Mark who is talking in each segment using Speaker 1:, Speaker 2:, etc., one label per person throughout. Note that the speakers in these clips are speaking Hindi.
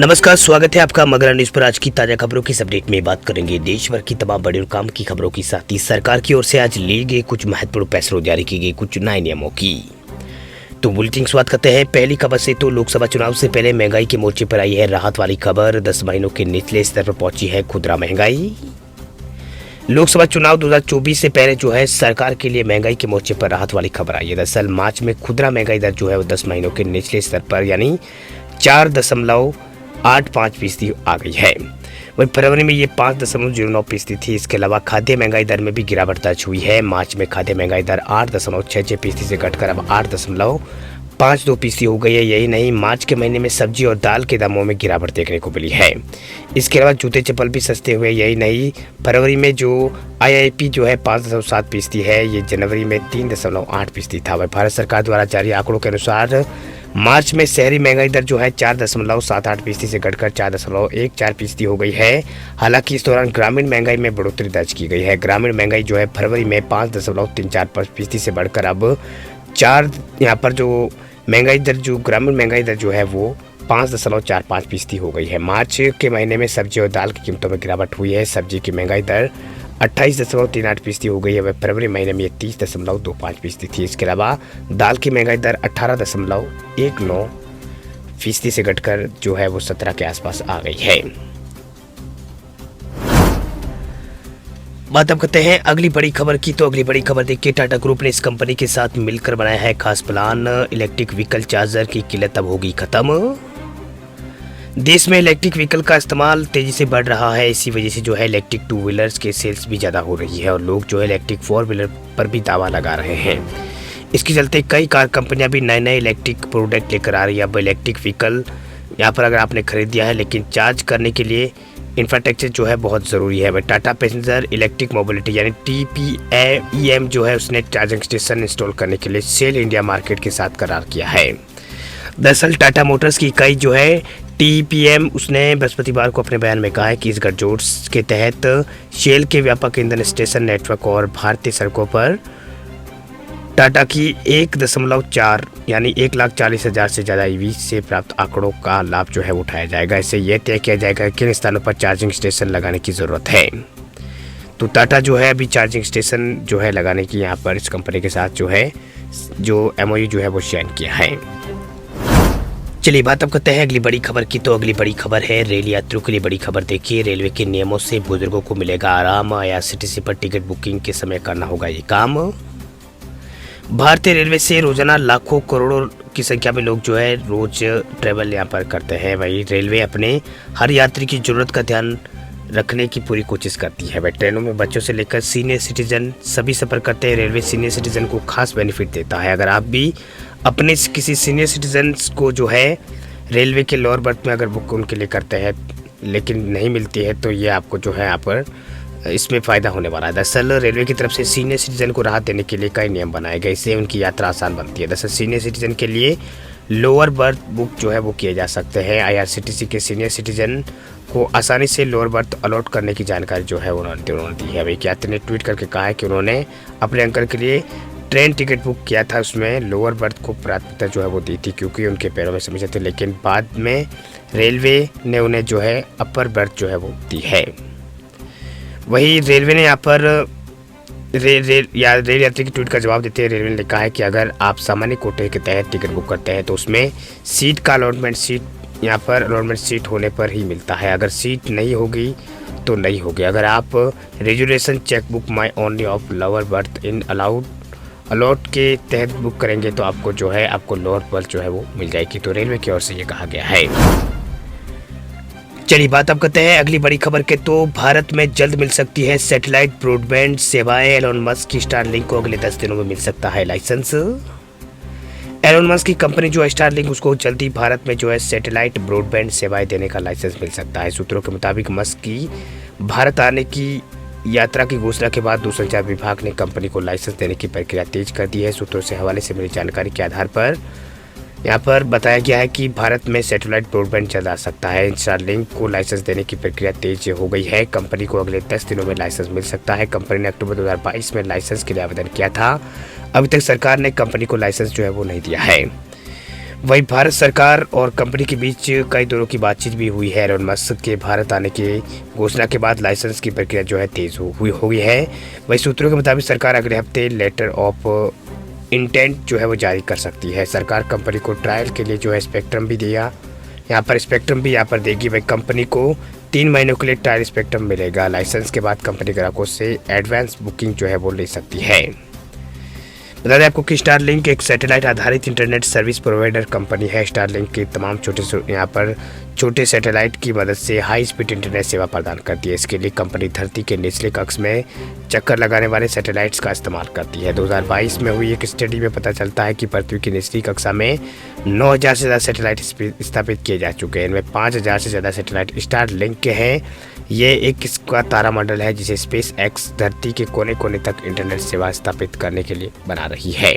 Speaker 1: नमस्कार, स्वागत है आपका मगरा न्यूज पर। आज की ताजा खबरों की इस अपडेट में बात करेंगे देश भर की तमाम बड़ी और काम की खबरों के साथ ही सरकार की ओर से आज लिए गए कुछ महत्वपूर्ण फैसलों, जारी की गई कुछ नए नियमों की। तो बुलेटिन शुरुआत करते हैं पहली खबर से। तो लोकसभा चुनाव से पहले महंगाई के मोर्चे पर आई है राहत वाली खबर। 10 महीनों के निचले स्तर पर पहुंची है खुदरा महंगाई। लोकसभा चुनाव 2024 से पहले जो है सरकार के लिए महंगाई के मोर्चे पर राहत वाली खबर आई है। दरअसल मार्च में खुदरा महंगाई दर जो है वो 10 महीनों के निचले स्तर पर यानी 4.85% आ गई है। वहीं फरवरी में ये 5.09% थी। इसके अलावा खाद्य महंगाई दर में भी गिरावट दर्ज हुई है। मार्च में खाद्य महंगाई दर 8.66% से घटकर अब 8.52% हो गई है। यही नहीं, मार्च के महीने में सब्जी और दाल के दामों में गिरावट देखने को मिली है। इसके अलावा जूते चप्पल भी सस्ते हुए। यही नहीं, फरवरी में जो IIP जो है 5.7% है, ये जनवरी में 3.8% था। वह भारत सरकार द्वारा जारी आंकड़ों के अनुसार मार्च में शहरी महंगाई दर जो है 4.78% से घटकर 4.14% हो गई है। हालांकि इस दौरान ग्रामीण महंगाई में बढ़ोतरी दर्ज की गई है। ग्रामीण महंगाई जो है फरवरी में 5.34% से बढ़कर अब 4 यहाँ पर जो महंगाई दर जो ग्रामीण महंगाई दर जो है वो 5.45% हो गई है। मार्च के महीने में सब्जी और दाल की कीमतों में गिरावट हुई है। सब्जी की महंगाई दर 28.38% हो गई है। वह फरवरी महीने में 30.25% थी। इसके अलावा दाल की महंगाई दर 18.19% से घटकर जो है वो 17 के आसपास आ गई है। बात अब करते हैं अगली बड़ी खबर की। तो अगली बड़ी खबर देखिए, टाटा ग्रुप ने इस कंपनी के साथ मिलकर बनाया है खास प्लान। इलेक्ट्रिक व्हीकल चार्जर की किल्लत अब होगी खत्म। देश में इलेक्ट्रिक व्हीकल का इस्तेमाल तेजी से बढ़ रहा है। इसी वजह से जो है इलेक्ट्रिक 2 व्हीलर्स के सेल्स भी ज़्यादा हो रही है और लोग जो है इलेक्ट्रिक 4 व्हीलर पर भी दावा लगा रहे हैं। इसके चलते कई कार कंपनियां भी नए नए इलेक्ट्रिक प्रोडक्ट लेकर आ रही है। अब इलेक्ट्रिक व्हीकल यहाँ पर अगर आपने खरीद दिया है, लेकिन चार्ज करने के लिए इंफ्रास्ट्रक्चर जो है बहुत ज़रूरी है। वह टाटा पैसेंजर इलेक्ट्रिक मोबिलिटी यानी TPEM जो है उसने चार्जिंग स्टेशन इंस्टॉल करने के लिए सेल इंडिया मार्केट के साथ करार किया है। दरअसल टाटा मोटर्स की इकाई जो है TPEM उसने बृहस्पतिवार को अपने बयान में कहा है कि इस गठजोड़ के तहत शेल के व्यापक ईंधन स्टेशन नेटवर्क और भारतीय सड़कों पर टाटा की 1.4 यानी 1,40,000 से ज़्यादा EV से प्राप्त आंकड़ों का लाभ जो है उठाया जाएगा। इससे यह तय किया जाएगा कि किन स्थानों पर चार्जिंग स्टेशन लगाने की ज़रूरत है। तो टाटा जो है अभी चार्जिंग स्टेशन जो है लगाने की यहाँ पर इस कंपनी के साथ जो है जो MOU जो है वो साइन किया है। चलिए बात अब करते हैं अगली बड़ी खबर की। तो अगली बड़ी खबर है रेल यात्रियों के लिए बड़ी खबर। देखिए, रेलवे के नियमों से बुजुर्गों को मिलेगा आराम। IRCTC पर टिकट बुकिंग के समय करना होगा ये काम। भारतीय रेलवे से रोजाना लाखों करोड़ों की संख्या में लोग जो है रोज ट्रेवल यहाँ पर करते हैं। वही रेलवे अपने हर यात्री की जरूरत का ध्यान रखने की पूरी कोशिश करती है। वह ट्रेनों में बच्चों से लेकर सीनियर सिटीजन सभी सफ़र करते हैं। रेलवे सीनियर सिटीजन को खास बेनिफिट देता है। अगर आप भी अपने किसी सीनियर सिटीजन्स को जो है रेलवे के लोअर बर्थ में अगर बुक उनके लिए करते हैं लेकिन नहीं मिलती है, तो ये आपको जो है यहाँ पर इसमें फ़ायदा होने वाला है। दरअसल रेलवे की तरफ से सीनियर सिटीजन को राहत देने के लिए कई नियम बनाए गए। इससे उनकी यात्रा आसान बनती है। दरअसल सीनियर सिटीजन के लिए लोअर बर्थ बुक जो है वो किए जा सकते हैं। IRCTC के सीनियर सिटीजन को आसानी से लोअर बर्थ अलॉट करने की जानकारी जो है उन्होंने दी है। अब एक यात्री ने ट्वीट करके कहा है कि उन्होंने अपने अंकल के लिए ट्रेन टिकट बुक किया था, उसमें लोअर बर्थ को प्राथमिकता जो है वो दी थी क्योंकि उनके पैरों में समस्या थी, लेकिन बाद में रेलवे ने उन्हें जो है अपर बर्थ जो है वो दी है। वही रेलवे ने यहाँ पर रेल यात्री की ट्वीट का जवाब देते हुए रेलवे ने कहा है कि अगर आप सामान्य कोटे के तहत टिकट बुक करते हैं तो उसमें सीट का अलॉटमेंट सीट होने पर ही मिलता है। अगर सीट नहीं होगी तो नहीं होगी। अगर आप reservation chequebook my only of lower birth in a lot के तहत बुक करेंगे तो आपको जो है आपको लोअर बर्थ जो है वो मिल जाएगी। तो रेलवे की ओर से ये कहा गया है। चलिए बात अब करते हैं अगली बड़ी खबर के। तो भारत में जल्द मिल सकती है सैटेलाइट ब्रॉडबैंड सेवाएं। एलोन मस्क की स्टारलिंक को अगले 10 दिनों में मिल सकता है लाइसेंस। एलोन मस्क की कंपनी जो है स्टारलिंक, उसको जल्दी भारत में जो है सैटेलाइट ब्रॉडबैंड सेवाएं देने का लाइसेंस मिल सकता है। सूत्रों के मुताबिक मस्क की भारत आने की यात्रा की घोषणा के बाद दूरसंचार विभाग ने कंपनी को लाइसेंस देने की प्रक्रिया तेज कर दी है। सूत्रों से हवाले से मिली जानकारी के आधार पर यहाँ पर बताया गया है कि भारत में सैटेलाइट ब्रॉडबैंड चल आ सकता है। स्टारलिंक को लाइसेंस देने की प्रक्रिया तेज हो गई है। कंपनी को अगले 10 दिनों में लाइसेंस मिल सकता है। कंपनी ने अक्टूबर 2022 में लाइसेंस के लिए आवेदन किया था। अभी तक सरकार ने कंपनी को लाइसेंस जो है वो नहीं दिया है। वहीं भारत सरकार और कंपनी के बीच कई दिनों की बातचीत भी हुई है। एलोन मस्क के भारत आने की घोषणा के बाद लाइसेंस की प्रक्रिया जो है तेज हो गई है। वहीं सूत्रों के मुताबिक सरकार अगले हफ्ते लेटर ऑफ इंटेंट जो है वो जारी कर सकती है। सरकार कंपनी को ट्रायल के लिए जो है स्पेक्ट्रम भी दिया, स्पेक्ट्रम भी यहाँ पर देगी। वही कंपनी को 3 महीनों के लिए ट्रायल स्पेक्ट्रम मिलेगा। लाइसेंस के बाद कंपनी ग्राहकों से एडवांस बुकिंग जो है वो ले सकती है। बता दें आपको कि स्टारलिंक एक सैटेलाइट आधारित इंटरनेट सर्विस प्रोवाइडर कंपनी है। स्टारलिंक के तमाम छोटे सैटेलाइट की मदद से हाई स्पीड इंटरनेट सेवा प्रदान करती है। इसके लिए कंपनी धरती के निचले कक्ष में चक्कर लगाने वाले सैटेलाइट्स का इस्तेमाल करती है। 2022 में हुई एक स्टडी में पता चलता है कि पृथ्वी की निचली कक्षा में 9000 से ज़्यादा सैटेलाइट स्थापित किए जा चुके हैं। इनमें 5000 से ज़्यादा सैटेलाइट स्टारलिंक के हैं। ये एक इसका तारामंडल है जिसे स्पेस एक्स धरती के कोने कोने तक इंटरनेट सेवा स्थापित करने के लिए बना रही है।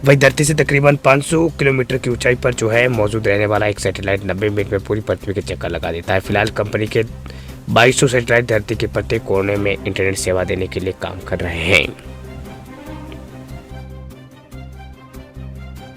Speaker 1: वही धरती से तकरीबन 500 किलोमीटर की ऊंचाई पर जो है मौजूद रहने वाला एक सैटेलाइट 90 मिनट में पूरी पृथ्वी के चक्कर लगा देता है। फिलहाल कंपनी के 2200 सैटेलाइट धरती के प्रत्येक कोने में इंटरनेट सेवा देने के लिए काम कर रहे हैं।